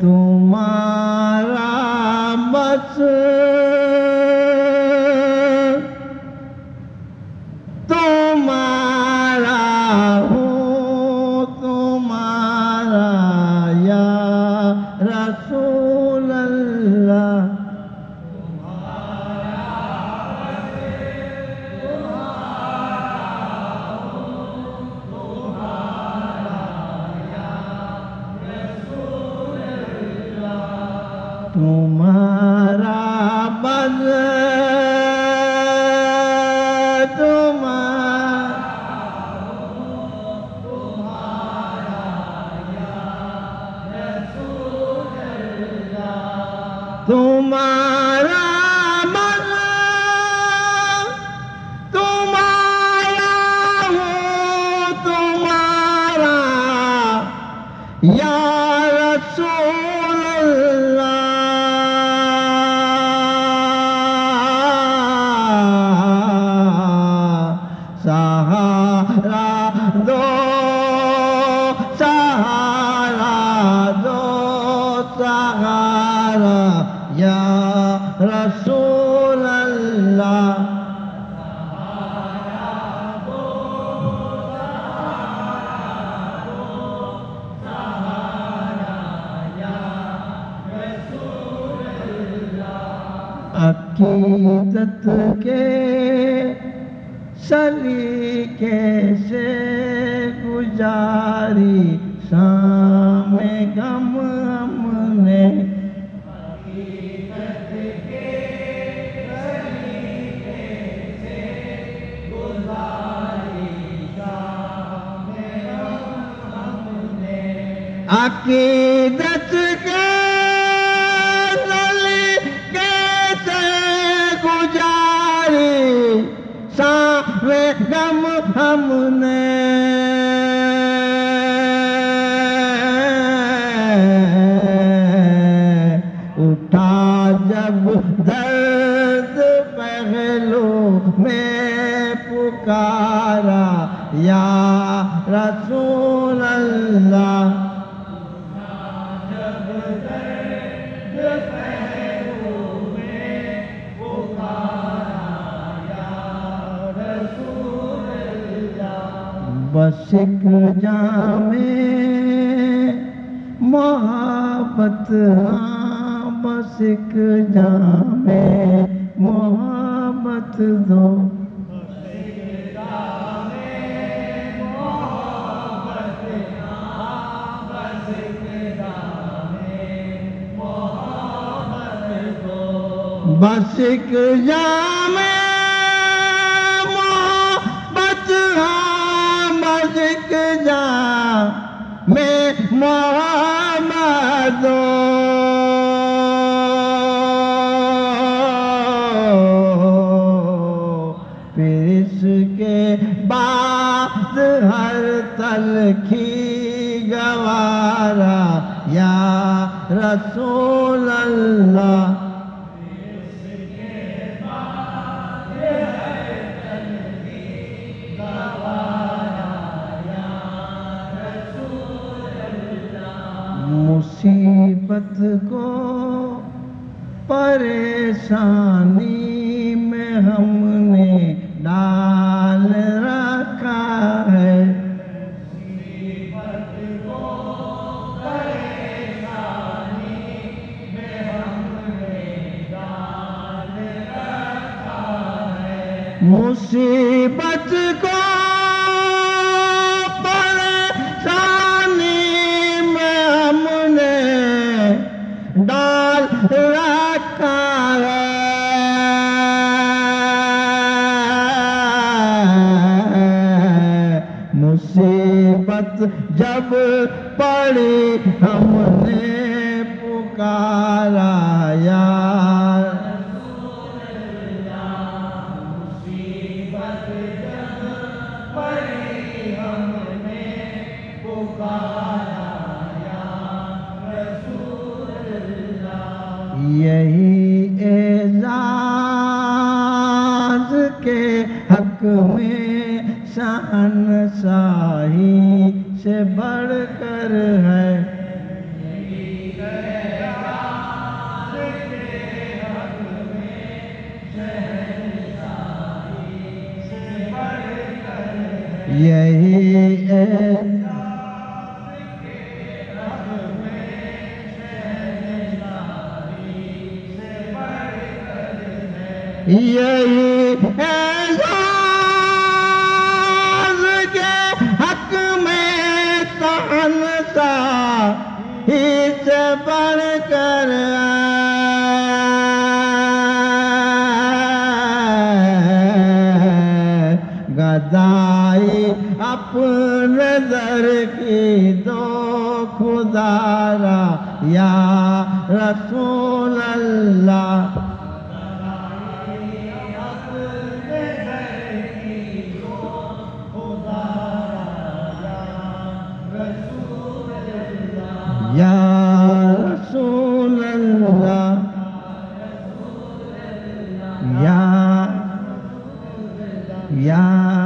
تمہارا بس تمہارا ہوں تمہارا یا رسول اللہ تمہارا بس تمہارا بس تمہارا ہوں تمہارا یا رسول اللہ سہارا دو سہارا دو سہارا یا رسول اللہ عقیدت کے سلیقے سے گزاری شام غم ہم نے عقیدت کے سلیقے سے گزاری شام غم ہم نے عقیدت کے غم ہم نے اٹھا جب درد پہلو میں پکارا یا رسول اللہ بس ایک جام محبت ہاں بس ایک جام محبت دو بس ایک جام محبت ہاں بس ایک جام محبت دو بس ایک جام محبت ہاں ایک جام میں محمد پھر اس کے بعد ہر تلخی گوارا یا رسول اللہ مصیبت کو پریشانی میں ہم نے ڈال رکھا ہے مصیبت کو پریشانی میں ہم نے ڈال رکھا ہے مصیبت کو ڈال رکھا ہے مصیبت جب پڑی ہم نے پکارا یا رسول اللہ مصیبت جب پڑی ہم نے پکارا یہی اعزاز کے حق میں شہنشاہی سے بڑھ کر ہے یہی اعزاز کے حق میں تہنسا ہی سے بڑھ کر گدائی اپنے در کی دو خدارا یا رسول اللہ یا رسول اللہ یا